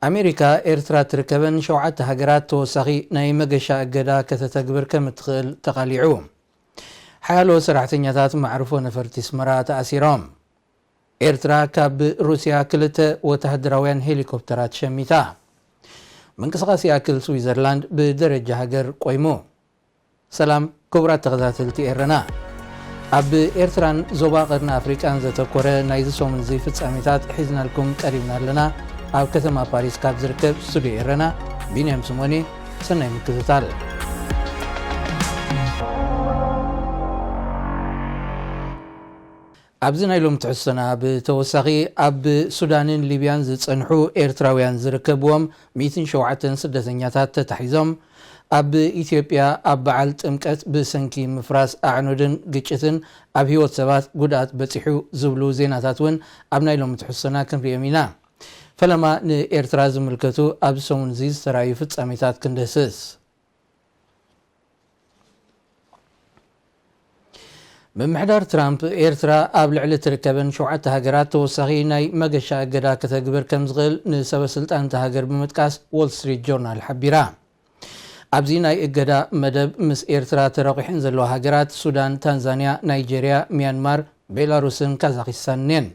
أمريكا إرترا تركبن شوعة هجرات توسخي ناي مجشا أجدا كتتجبر كمتخل تقاليعهم حالو سرعتنيات معروفة نفرتي سمرات أسيرام إرترا كاب روسيا كلتا وتهدروين هليكوبترات شميتا من قصقاسي أكل سويسرلاند بدرجة هجر قويمو سلام كبرات تغذاتلتي إرنا أب إرتران زوبا قرن أفريقيان زتكورة نايزسو من زي فتساميتات حزنا لكم قريبنا لنا أو كتما باريس كاب زركب سودي إرنا بينيام سموني سنة مكتتال أبزنا يلوم تحسنا بتوسخي أب سودانين ليبيان زتصنحو إرتراويان زركبوهم 207 سدتنياتات تتحيزهم أب إثيوبيا أب بعلت أمكت بسنكي مفراس أعنودن قيتشتن أب هيوت سبات قدات بتحو زبلو زيناتاتون أبنا يلوم تحسنا كن ريامينا فلما إرتراز ملكتو أب سومن زيز ترايفت أميتات كندسس من محدار ترامب إرترا أب لعلة تركبن شوعة هاجرات توسخي ناي مجشا أجدا كتجبر كمزغل نسبة سلطان تهاجر بمتكاس وول ستريت جورنال حبيرا أبزي ناي إجدا مدب مس إرترا تراقحين زلو هاجرات سودان تنزانيا نيجيريا ميانمار بيلاروسن كازاخستانين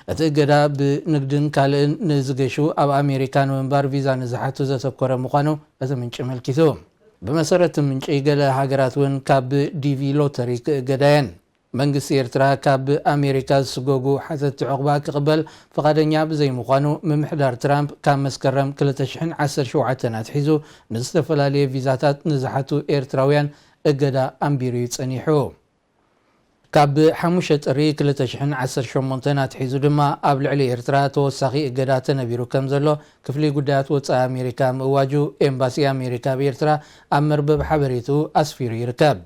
أتجدا بنقدن كالن نزجشو أب أمريكان ومبار فيزا نزحتو زتكورة مقانو أزمن شمال كيثو بمسارة من شيء هاجرات وين كاب ديفي لوتري جداين منجس إرترا كاب أمريكا سجوجو حتى عقبة قبل فقد نياب زي مقانو من محضر ترامب كان مسكرم كل تشحن 10 شوعتنا تحيزو نستفل عليه فيزاتات نزحتو إرتراويان أجدا أمبيريت أنيحو كاب حموشة ري كل تشحن 10 شومنتنا تحيزو دما قبل عليه إرترا توسخي أجدات نبيرو كمزلو كفلي قدات وصا أمريكا مواجو إمباسي أمريكا بإرترا أمر بحبريتو أسفيري ركاب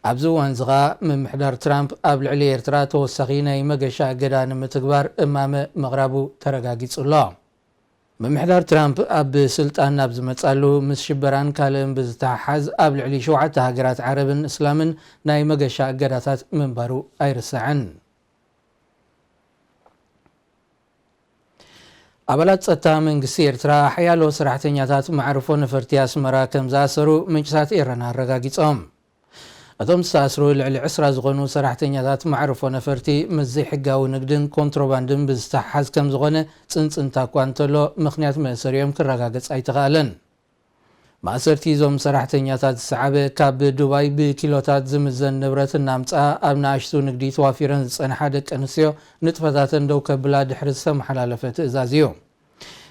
أبزو وانزغا من محضر ترامب قبل عليه إرترا توسخي ناي مجشا أجدان متكبر إمام مغربو ترقاقيت الله من محضر ترامب أب سلطان نابز متسألو مس شبران كالم بزتحز قبل علي شوعة هاجرات عرب إسلام ناي مجشا أجداتات من بارو أيرسعن أبلات ستا من قصير ترا حيالو سرحتنياتات معروفو نفرتي أسمرا كم زاسرو منجسات إيرانا رقاقيت أتم ساسرو لعلي عسرا زغنو سرحتنياتات معروفو نفرتي مزي حقاو نقدن كونتروباندن بزتحز كم زغنة تنتا كوانتلو مخنيات مأسريوم كالرقاقيت أي تغالن مأسرتي زوم سرحتنياتات السعابة كاب دبي بكيلوتات زمزن نبرت النامتا أبنا عشتو نقدي توافيرن زنحادك أنسيو نتفتاتن دو كبلاد حرسة محلالفة إزازيو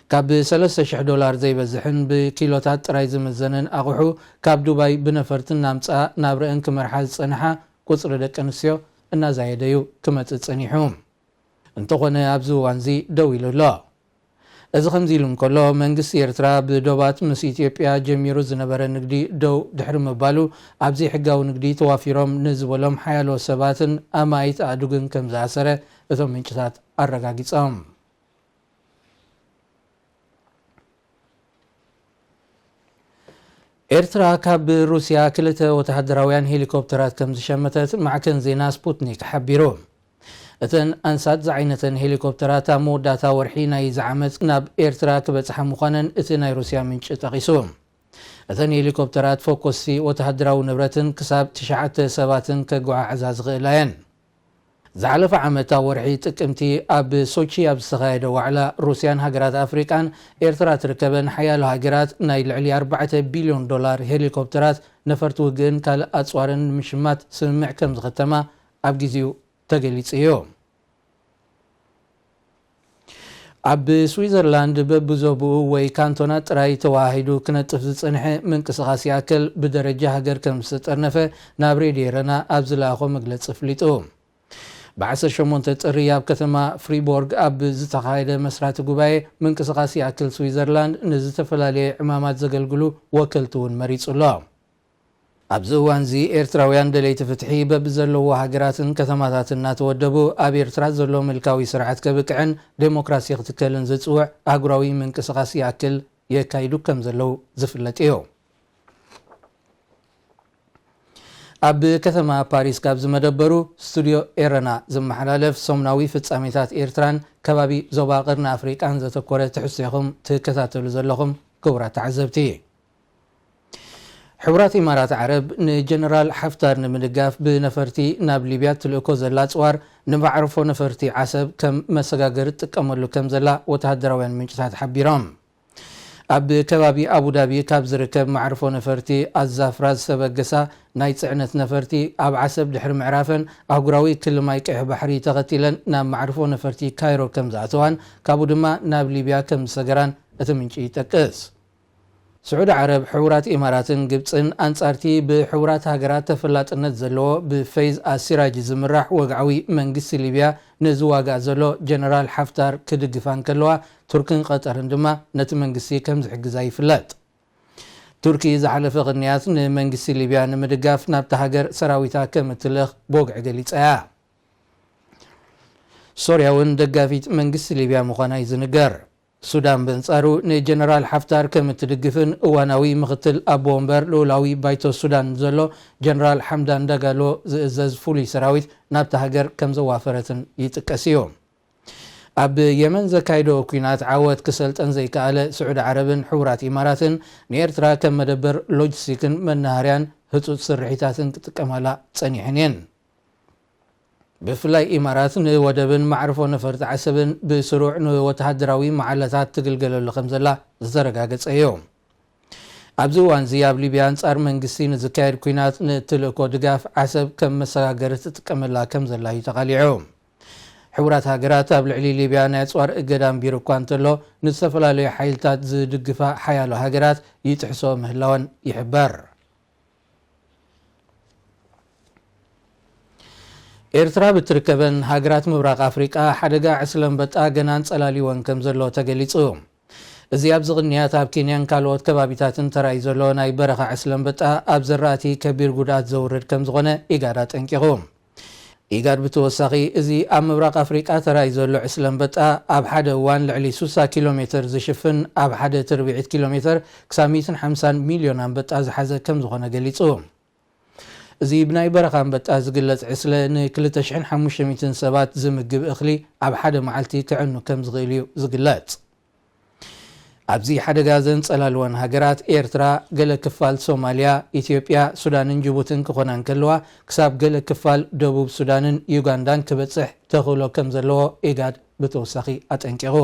كاب $3,000 زي بزحن بكيلوتات رايز مزنن أغوحو كاب دبي بنفرت النامتا نابرئن كمرحال صنحة قصر دك أنسيو إنا زايديو كمت تصنيحهم انتقونا أبزو وانزي دويلو الله إذا خمزيلون كله منجس إرترا بدوبات مس إثيوبيا جميرو زنبرة نقدي دو دحر مبالو أبزي حقاو نقدي توافيرهم نزولهم حيالو سباتن أمايت أدوغن كم زاسرة إذا منشتات الرقاقيت إرترا كاب روسيا كلتا وتحدراويان هليكوبترات كم زشمتت مع كن زينا سبوتنيك حبيرو أتن أنسات زعينتن هليكوبترات موداتا ورحينا يزعمت ناب إرترا كبتح مخانن إتنا روسيا منش تغيسوم أتن هليكوبترات فوكوسي وتحدراو نبرتن كساب 9 سباتن كقوع عزاز غيلاين زعلف عمتا ورحي تكمتي أب سوتشي أب سغايد وعلى روسيان هاجرات أفريقان إرترا تركبن حيال هاجرات نايل علي $4 بليون هليكوبترات نفرت وقن كال أتصوارن مشمات سمع كم زغتما أب جزيو تقليت ايوم أب سويسرلاند ببزوبو وي كانتونات راي تواهدو كنت تفزنح من قصغاسي أكل بدرجة هاجر كم سترنفة نابري ديرنا أبزلاخو مقلت صفليتو بعسر شمونت الرياب كثما فريبورغ أب زتقايد مسرات قباي من قصغاسي أكل سويسرلاند نزتفلالي عمامات زقلقلو وكلتون مريض الله أبزوان زي إرتراويان دليت فتحي ببزلو وهاجراتن كثماتاتنا تودبو أب إرترا زلو ملكاوي سرعت كبكعن ديموكراسي اغتكالن زتسوع أقراوي من قصغاسي أكل يكايدو كم زلو زفلت إيو ኣብ ከተማ ፓሪስ ካብ ዝመደበሩ ስቱድዮ ኤረና ዝመሓላለፍ ሰሙናዊ ፍጻሜታት ኤርትራን ከባቢ ዞባ ቀርኒ ኣፍሪቃን ዘተኮረ ትሕዝቶ ኢኹም ትከታተሉ ዘለኹም ክቡራት ተዓዘብቲ። ሕቡራት ኢማራት ዓረብ ንጀነራል ሓፍታር ንምድጋፍ ብነፈርቲ ናብ ሊብያ ትልእኮ ዘላ ጽዋር ንማዕርፎ ነፈርቲ ዓሰብ ከም መሰጋገሪ ትጥቀመሉ ከም ዘላ ወተሃደራውያን ምንጭታት ሓቢሮም። ኣብ ከባቢ አቡዳቢ ካብ ዝርከብ ማዕርፎ ነፈርቲ ኣዛፍራ ዝተበገሳ ናይ ጽዕነት ነፈርቲ ኣብ ዓሰብ ድሕሪ ምዕራፈን ኣህጉራዊ ክልማይ ቀይሕ ባሕሪ ተኸቲለን ናብ ማዕርፎ ነፈርቲ ካይሮ ከም ዝኣተዋን ካብኡ ድማ ናብ ሊብያ ከም ዝሰገራን እቲ ምንጪ ይጠቅስ። ስዑድ ዓረብ ሕቡራት ኢማራትን ግብፅን ኣንጻርቲ ብሕቡራት ሃገራት ተፈላጥነት ዘለዎ ብፈይዝ ኣሲራጅ ዝምራሕ ወግዓዊ መንግስቲ ሊብያ ንዝዋጋእ ዘሎ ጀነራል ሓፍታር ክድግፋን ከለዋ ቱርክን ቀጠርን ድማ ነቲ መንግስቲ ከም ዝሕግዛ ይፍለጥ። ቱርኪ ዝሓለፈ ቅንያት ንመንግስቲ ሊብያ ንምድጋፍ ናብቲ ሃገር ሰራዊታ ከም እትልኽ በወግዒ ገሊጻ እያ። ሶርያ እውን ደጋፊት መንግስቲ ሊብያ ምዃና እዩ ዝንገር። ሱዳን በንጻሩ ንጀነራል ሓፍታር ከም እትድግፍን እዋናዊ ምክትል ኣቦ ወንበር ልኡላዊ ባይቶ ሱዳን ዘሎ ጀነራል ሓምዳን ዳጋሎ ዝእዘዝ ፍሉይ ሰራዊት ናብቲ ሃገር ከም ዘዋፈረትን ይጥቀስ እዩ። ኣብ የመን ዘካይዶ ኩናት ዓወት ክሰልጠን ዘይከኣለ ስዑድ ዓረብን ሕቡራት ኢማራትን ንኤርትራ ከም መደበር ሎጂስቲክን መናሃርያን ህፁፅ ስርሒታትን ክጥቀማላ ጸኒሐን እየን። ብፍላይ ኢማራት ንወደብን ማዕርፎ ነፈርቲ ዓሰብን ብስሩዕ ንወተሃደራዊ መዓለታት ትግልገለሉ ከም ዘላ ዝተረጋገጸ እዩ። ኣብዚ እዋን እዚ ኣብ ሊብያ አንጻር መንግስቲ ንዝካየድ ኩናት ንትልእኮ ድጋፍ ዓሰብ ከም መሰጋገሪ ትጥቀመላ ከም ዘላ እዩ ተቃሊዑ። ሕቡራት ሃገራት ኣብ ልዕሊ ሊብያ ናይ ኣጽዋር እገዳ ኣንቢሩ እኳ እንተሎ ንዝተፈላለዩ ሓይልታት ዝድግፋ ሓያሎ ሃገራት ይጥሕሶ ምህላወን ይሕበር። ኤርትራ ብትርከበን ሃገራት ምብራቅ ኣፍሪቃ ሓደጋ ዕስለ አንበጣ ገናን ጸላሊወን ከም ዘሎ ተገሊጹ። እዚ ኣብ ዝቕንያት ኣብ ኬንያን ካልኦት ከባቢታትን ተራእዩ ዘሎ ናይ በረኻ ዕስለ አንበጣ ኣብ ዘራእቲ ከቢር ጉድኣት ዘውርድ ከም ዝኾነ ኢጋድ ኣጠንቂቑ። ኢጋድ ብተወሳኺ እዚ ኣብ ምብራቅ ኣፍሪቃ ተራእዩ ዘሎ ዕስለ አንበጣ ኣብ ሓደ እዋን ልዕሊ 60 ኪሎ ሜትር ዝሽፍን ኣብ 1/4 ኪሎ ሜትር ክሳብ 150 ሚልዮን አንበጣ ዝሓዘ ከም ዝኾነ ገሊጹ። እዚ ብናይ በረኻ አንበጣ ዝግለጽ ዕስለ ን2500 ሰባት ዝምግብ እኽሊ ኣብ ሓደ መዓልቲ ክዕኑ ከም ዝኽእል እዩ ዝግለጽ። ኣብዚ ሓደጋ ዘንጸላልወን ሃገራት ኤርትራ፣ ገለ ክፋል ሶማልያ፣ ኢትዮጵያ፣ ሱዳንን ጅቡትን ክኾና እንከለዋ ክሳብ ገለ ክፋል ደቡብ ሱዳንን ዩጋንዳን ክበጽሕ ተኽእሎ ከም ዘለዎ ኢጋድ ብተወሳኺ ኣጠንቂቑ።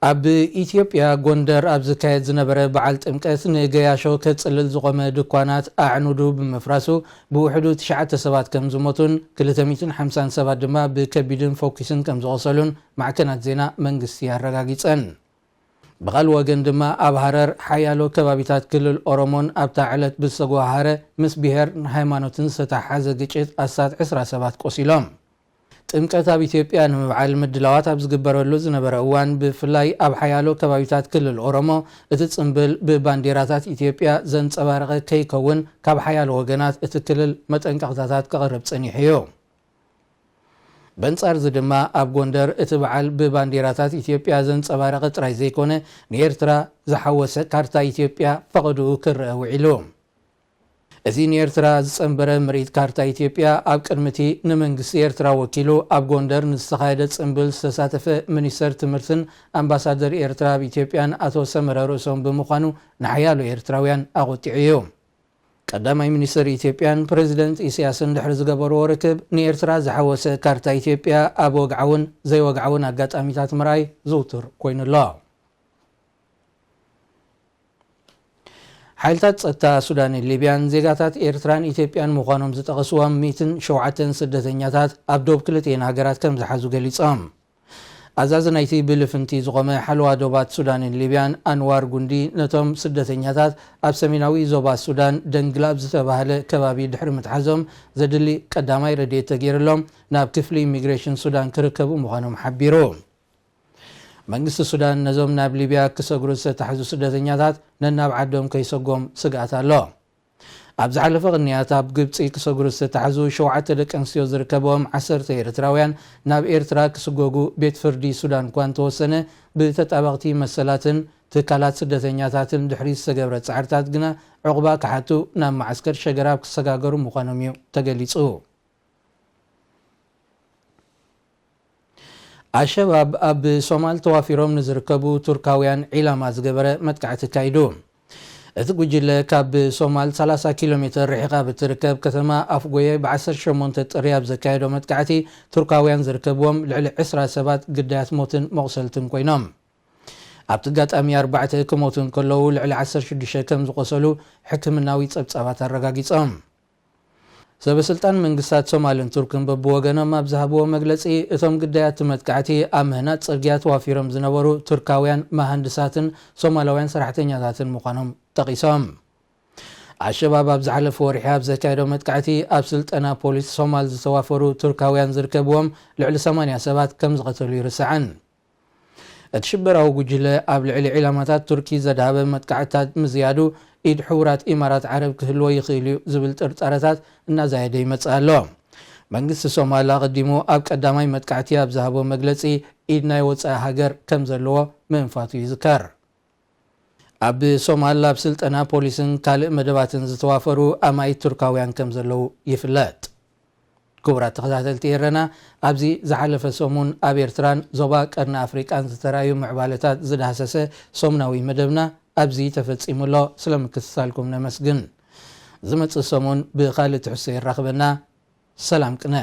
ኣብ ኢትዮጵያ ጎንደር ኣብ ዝካየድ ዝነበረ በዓል ጥምቀት ንገያሾ ከጽልል ዝቆመ ድኳናት ኣዕኑዱ ብምፍራሱ ብውሕዱ 9 ሰባት ከም ዝሞቱን 250 ሰባት ድማ ብከቢድን ፎኪስን ከም ዝቆሰሉን ማዕከናት ዜና መንግስቲ ኣረጋጊጸን። ብኻልእ ወገን ድማ ኣብ ሃረር ሓያሎ ከባቢታት ክልል ኦሮሞን ኣብታ ዕለት ብዝተጓሃረ ምስ ብሄር ሃይማኖትን ዝተተሓሓዘ ግጭት ኣሳት 20 ሰባት ቆሲሎም። ጥምቀት ኣብ ኢትዮጵያ ንምብዓል ምድላዋት ኣብ ዝግበረሉ ዝነበረ እዋን ብፍላይ ኣብ ሓያሎ ከባቢታት ክልል ኦሮሞ እቲ ጽምብል ብባንዴራታት ኢትዮጵያ ዘንጸባረቐ ከይከውን ካብ ሓያሎ ወገናት እቲ ክልል መጠንቀቕታታት ከቕርብ ጸኒሑ እዩ። በንጻር እዚ ድማ ኣብ ጎንደር እቲ በዓል ብባንዴራታት ኢትዮጵያ ዘንጸባረቐ ጥራይ ዘይኮነ ንኤርትራ ዝሓወሰ ካርታ ኢትዮጵያ ፈቐድኡ ክርአ ውዒሉ። እዚ ንኤርትራ ዝጸንበረ ምርኢት ካርታ ኢትዮጵያ ኣብ ቅድሚቲ ንመንግስቲ ኤርትራ ወኪሉ ኣብ ጎንደር ንዝተኻየደ ጽምብል ዝተሳተፈ ሚኒስተር ትምህርትን ኣምባሳደር ኤርትራ ኣብ ኢትዮጵያን ኣቶ ሰመረ ርእሶም ብምዃኑ ንሓያሎ ኤርትራውያን ኣቆጢዑ እዩ። ቀዳማይ ሚኒስተር ኢትዮጵያን ፕሬዚደንት ኢሳያስን ድሕሪ ዝገበርዎ ርክብ ንኤርትራ ዝሓወሰ ካርታ ኢትዮጵያ ኣብ ወግዓውን ዘይወግዓውን ኣጋጣሚታት ምርኣይ ዝውትር ኮይኑሎ። ሓይልታት ጸጥታ ሱዳንን ሊብያን ዜጋታት ኤርትራን ኢትዮጵያን ምዃኖም ዝጠቐስዎም 107 ስደተኛታት ኣብ ዶብ ክልቲአን ሃገራት ከም ዝሓዙ ገሊጾም። ኣዛዚ ናይቲ ብልፍንቲ ዝቆመ ሓለዋ ዶባት ሱዳንን ሊብያን ኣንዋር ጉንዲ ነቶም ስደተኛታት ኣብ ሰሜናዊ ዞባ ሱዳን ደንግላብ ዝተባሃለ ከባቢ ድሕሪ ምትሓዞም ዘድሊ ቀዳማይ ረድኤት ተገይሩሎም ናብ ክፍሊ ኢሚግሬሽን ሱዳን ክርከቡ ምዃኖም ሓቢሩ። መንግስቲ ሱዳን ነዞም ናብ ሊብያ ክሰግሩ ዝተታሕዙ ስደተኛታት ነናብ ዓዶም ከይሰጎም ስጋት ኣሎ። ኣብ ዝሓለፈ ቅንያት ኣብ ግብፂ ክሰግሩ ዝተታሕዙ 7 ደቂ ኣንስትዮ ዝርከቦም 10 ኤርትራውያን ናብ ኤርትራ ክስጎጉ ቤት ፍርዲ ሱዳን እኳ እንተወሰነ ብተጣበቕቲ መሰላትን ትካላት ስደተኛታትን ድሕሪት ዝተገብረ ጻዕርታት ግና ዕቑባ ክሓቱ ናብ ማዓስከር ሸገራብ ክሰጋገሩ ምዃኖም እዩ ተገሊጹ። አሸባብ ኣብ ሶማል ተዋፊሮም ንዝርከቡ ቱርካውያን ዒላማ ዝገበረ መጥቃዕቲ ካይዱ። እቲ ጉጅለ ካብ ሶማል 30 ኪሎ ሜትር ርሒቓ ብትርከብ ከተማ ኣፍጎየ ብ18 ጥርያብ ዘካየዶ መጥቃዕቲ ቱርካውያን ዝርከብዎም ልዕሊ 20 ሰባት ግዳያት ሞትን መቑሰልትን ኮይኖም። ኣብቲ ጋጣሚ 4 ክሞቱን ከለዉ ልዕሊ 16 ከም ዝቆሰሉ ሕክምናዊ ጸብጻባት ኣረጋጊጾም። ሰበስልጣን መንግስታት ሶማልን ቱርክን በብወገኖም ኣብ ዝሃብዎ መግለጺ እቶም ግዳያት መጥቃዕቲ ኣብ ምህናፅ ጽርግያ ተዋፊሮም ዝነበሩ ቱርካውያን መሃንድሳትን ሶማላውያን ሰራሕተኛታትን ምዃኖም ጠቒሶም። አሸባብ ኣብ ዝሓለፈ ወርሒ ኣብ ዘካየዶ መጥቃዕቲ ኣብ ስልጠና ፖሊስ ሶማል ዝተዋፈሩ ቱርካውያን ዝርከብዎም ልዕሊ 80 ሰባት ከም ዝቐተሉ ይርስዓን። እቲ ሽበራዊ ጉጅለ ኣብ ልዕሊ ዒላማታት ቱርኪ ዘድሃበ መጥቃዕትታት ምዝያዱ ኢድ ሕቡራት ኢማራት ዓረብ ክህልዎ ይኽእል እዩ ዝብል ጥርጣረታት እናዛየደ ይመጽእ ኣሎ። መንግስቲ ሶማል ቀዲሙ ኣብ ቀዳማይ መጥቃዕቲ ኣብ ዝሃቦ መግለጺ ኢድ ናይ ወፃኢ ሃገር ከም ዘለዎ ምንፋቱ ይዝከር። ኣብ ሶማል ኣብ ስልጠና ፖሊስን ካልእ መደባትን ዝተዋፈሩ ኣማይ ቱርካውያን ከም ዘለዉ ይፍለጥ። ክቡራት ተኸታተልቲ ኤረና ኣብዚ ዝሓለፈ ሰሙን ኣብ ኤርትራን ዞባ ቀርኒ ኣፍሪቃን ዝተራእዩ ምዕባለታት ዝዳሰሰ ሶሙናዊ መደብና ኣብዚ ተፈጺሙሎ ስለምክትታልኩም ነመስግን። ዝመጽእ ሰሙን ብኻልእ ትሕሶ ይራኽበና። ሰላም ቅነ